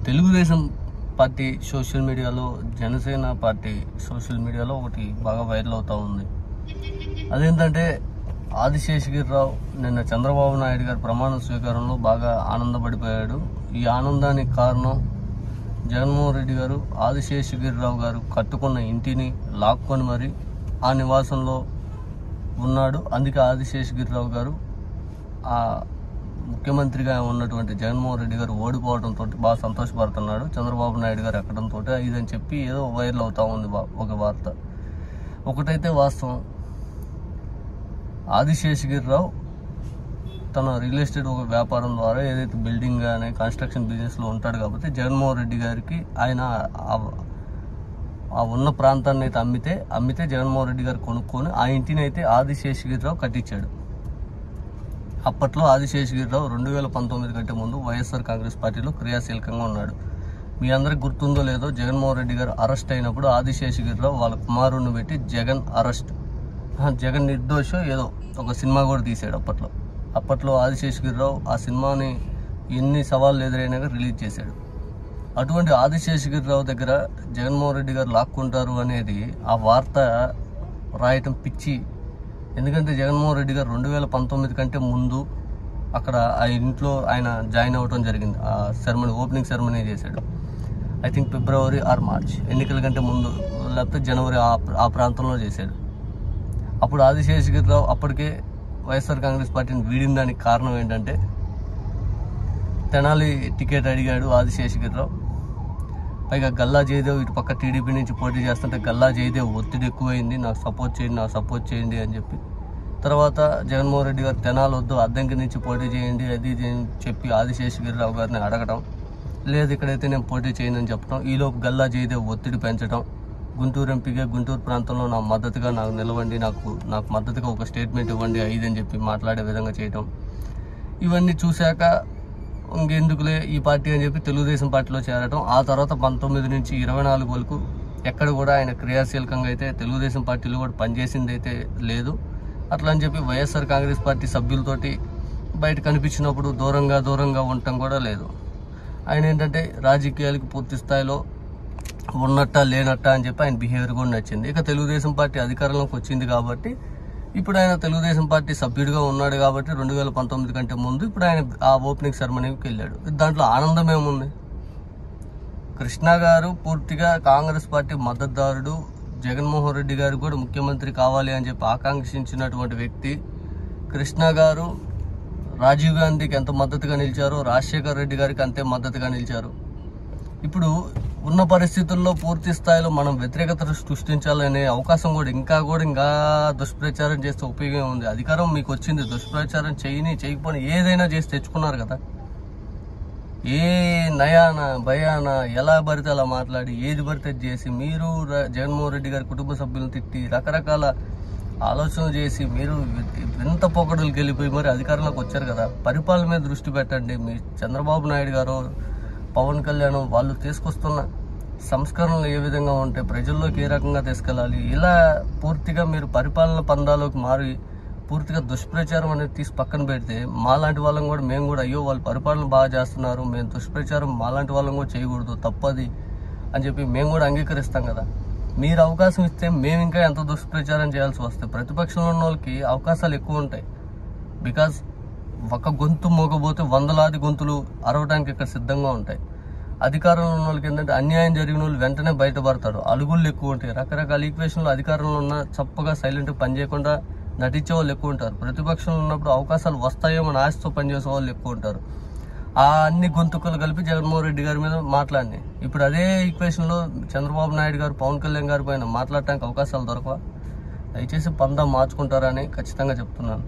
Telugu Desam party social మీడియాలో, Janasena party social మీడియాలో ఒకటి బాగా వైరల్ అవుతూ ఉంది. అదేంటంటే ఆదిశేషగిరిరావు నిన్న చంద్రబాబు నాయుడు గారి ప్రమాణ స్వీకారంలో బాగా ఆనందపడిపోయాడు. ఈ ఆనందానికి కారణం జగన్మోహన్ రెడ్డి గారు ఆదిశేషగిరిరావు గారు కట్టుకున్న ఇంటిని లాక్కొని మరి ఆ నివాసంలో ఉన్నాడు. అందుకే ఆదిశేషగిరిరావు గారు ఆ ముఖ్యమంత్రిగా ఉన్నటువంటి జగన్మోహన్ రెడ్డి గారు ఓడిపోవడంతో బాగా సంతోషపడుతున్నాడు. చంద్రబాబు నాయుడు గారు ఎక్కడంతో ఇదని చెప్పి ఏదో వైరల్ అవుతా ఉంది ఒక వార్త. ఒకటైతే వాస్తవం, ఆదిశేషగిరిరావు తన రియల్ ఎస్టేట్ ఒక వ్యాపారం ద్వారా ఏదైతే బిల్డింగ్ కానీ కన్స్ట్రక్షన్ బిజినెస్లో ఉంటాడు కాబట్టి జగన్మోహన్ రెడ్డి గారికి ఆయన ఆ ఉన్న ప్రాంతాన్ని అయితే అమ్మితే జగన్మోహన్ రెడ్డి గారు కొనుక్కొని ఆ ఇంటిని అయితే ఆదిశేషగిరిరావు కట్టించాడు. అప్పట్లో ఆదిశేషగిరిరావు 2019 కంటే ముందు వైఎస్ఆర్ కాంగ్రెస్ పార్టీలో క్రియాశీలకంగా ఉన్నాడు. మీ అందరికి గుర్తుందో లేదో, జగన్మోహన్ రెడ్డి గారు అరెస్ట్ అయినప్పుడు ఆదిశేషగిరిరావు వాళ్ళ కుమారుడిని పెట్టి జగన్ నిర్దోషో ఏదో ఒక సినిమా కూడా తీశాడు. అప్పట్లో ఆదిశేషగిరిరావు ఆ సినిమాని ఎన్ని సవాళ్ళు ఎదురైనా రిలీజ్ చేశాడు. అటువంటి ఆదిశేషగిరిరావు దగ్గర జగన్మోహన్ రెడ్డి గారు లాక్కుంటారు అనేది ఆ వార్త రాయటం పిచ్చి. ఎందుకంటే జగన్మోహన్ రెడ్డి గారు 2019 కంటే ముందు అక్కడ ఆ ఇంట్లో ఆయన జాయిన్ అవ్వడం జరిగింది. ఆ సెరమనీ, ఓపెనింగ్ సెరమనీ చేశాడు. I think February are March, ఎన్నికల కంటే ముందు, లేకపోతే జనవరి ఆ ప్రాంతంలో చేశాడు. అప్పుడు ఆదిశేషగిరిరావు అప్పటికే వైఎస్ఆర్ కాంగ్రెస్ పార్టీని వీడిన దానికి కారణం ఏంటంటే తెనాలి టికెట్ అడిగాడు ఆదిశేషగిరిరావు. పైగా గల్లా జయదేవ్ ఇటు పక్క టీడీపీ నుంచి పోటీ చేస్తుంటే గల్లా జయదేవ్ ఒత్తిడి ఎక్కువైంది, నాకు సపోర్ట్ చేయండి అని చెప్పి. తర్వాత జగన్మోహన్ రెడ్డి గారు తెనాలి వద్దు, అద్దంకి నుంచి పోటీ చేయండి అది అని చెప్పి ఆదిశేషగిరిరావు గారిని అడగడం, లేదు ఇక్కడైతే నేను పోటీ చేయను అని చెప్పడం. ఈలోపు గల్లా జయదేవ్ ఒత్తిడి పెంచడం, గుంటూరు ఎంపీగా గుంటూరు ప్రాంతంలో నాకు మద్దతుగా నిలవండి, నాకు మద్దతుగా ఒక స్టేట్మెంట్ ఇవ్వండి అని చెప్పి మాట్లాడే విధంగా చేయటం. ఇవన్నీ చూశాక ఇంకెందుకులే ఈ పార్టీ అని చెప్పి తెలుగుదేశం పార్టీలో చేరడం. ఆ తర్వాత 19 నుంచి 24 వరకు ఎక్కడ కూడా ఆయన క్రియాశీలకంగా అయితే తెలుగుదేశం పార్టీలో కూడా పనిచేసింది అయితే లేదు. అట్లా అని చెప్పి వైఎస్ఆర్ కాంగ్రెస్ పార్టీ సభ్యులతోటి బయట కనిపించినప్పుడు దూరంగా ఉండటం కూడా లేదు. ఆయన ఏంటంటే రాజకీయాలకు పూర్తి స్థాయిలో ఉన్నట్టా లేనట్టా అని చెప్పి ఆయన బిహేవియర్ కూడా నచ్చింది. ఇక తెలుగుదేశం పార్టీ అధికారంలోకి వచ్చింది కాబట్టి ఇప్పుడు ఆయన తెలుగుదేశం పార్టీ సభ్యుడిగా ఉన్నాడు కాబట్టి 2019 కంటే ముందు ఇప్పుడు ఆయన ఆ ఓపెనింగ్ సెరమనీకి వెళ్ళాడు. దాంట్లో ఆనందం ఏముంది? కృష్ణ గారు పూర్తిగా కాంగ్రెస్ పార్టీ మద్దతుదారుడు, జగన్మోహన్ రెడ్డి గారు కూడా ముఖ్యమంత్రి కావాలి అని చెప్పి ఆకాంక్షించినటువంటి వ్యక్తి. కృష్ణ గారు రాజీవ్ గాంధీకి ఎంత మద్దతుగా నిలిచారో రాజశేఖర్ రెడ్డి గారికి అంతే మద్దతుగా నిలిచారు. ఇప్పుడు ఉన్న పరిస్థితుల్లో పూర్తి స్థాయిలో మనం వ్యతిరేకత సృష్టించాలనే అవకాశం కూడా ఇంకా దుష్ప్రచారం చేస్తే ఉపయోగం ఉంది. అధికారం మీకు వచ్చింది, దుష్ప్రచారం చేయకపోయినా ఏదైనా చేసి తెచ్చుకున్నారు కదా. ఏ నయాన భయాన ఎలా పడితే అలా మాట్లాడి ఏది పడితే చేసి మీరు జగన్మోహన్ రెడ్డి గారి కుటుంబ సభ్యులను తిట్టి రకరకాల ఆలోచనలు చేసి మీరు ఎంత పొగడులకు వెళ్ళిపోయి మరి అధికారంలోకి వచ్చారు కదా. పరిపాలన మీద దృష్టి పెట్టండి. మీ చంద్రబాబు నాయుడు గారు, పవన్ కళ్యాణ్ వాళ్ళు తీసుకొస్తున్న సంస్కరణలు ఏ విధంగా ఉంటాయి, ప్రజల్లోకి ఏ రకంగా తీసుకెళ్ళాలి, ఇలా పూర్తిగా మీరు పరిపాలన పందాలోకి మారి పూర్తిగా దుష్ప్రచారం అనేది తీసి పక్కన పెడితే మాలాంటి వాళ్ళం కూడా మేము కూడా అయ్యో వాళ్ళు పరిపాలన బాగా చేస్తున్నారు, మేము దుష్ప్రచారం మాలాంటి వాళ్ళం కూడా చేయకూడదు, తప్పది అని చెప్పి మేము కూడా అంగీకరిస్తాం కదా. మీరు అవకాశం ఇస్తే మేము ఇంకా ఎంత దుష్ప్రచారం చేయాల్సి వస్తే ప్రతిపక్షంలో ఉన్న వాళ్ళకి అవకాశాలు ఎక్కువ ఉంటాయి. బికాజ్ ఒక గొంతు మోగబోతే వందలాది గొంతులు అరవడానికి ఇక్కడ సిద్ధంగా ఉంటాయి. అధికారంలో ఉన్న వాళ్ళకి ఏంటంటే అన్యాయం జరిగిన వాళ్ళు వెంటనే బయటపడతారు, అలుగుళ్ళు ఎక్కువ ఉంటాయి. రకరకాల ఈక్వేషన్లు అధికారంలో ఉన్న చప్పగా సైలెంట్గా పనిచేయకుండా నటించే వాళ్ళు ఎక్కువ ఉంటారు. ప్రతిపక్షంలో ఉన్నప్పుడు అవకాశాలు వస్తాయేమో అని ఆశతో పనిచేసే వాళ్ళు ఎక్కువ ఉంటారు. ఆ అన్ని గొంతుకలు కలిపి జగన్మోహన్ రెడ్డి గారి మీద మాట్లాడినాయి. ఇప్పుడు అదే ఈక్వేషన్లో చంద్రబాబు నాయుడు గారు, పవన్ కళ్యాణ్ గారి పైన మాట్లాడటానికి అవకాశాలు దొరకవా? దయచేసి పందా మార్చుకుంటారని ఖచ్చితంగా చెప్తున్నాను.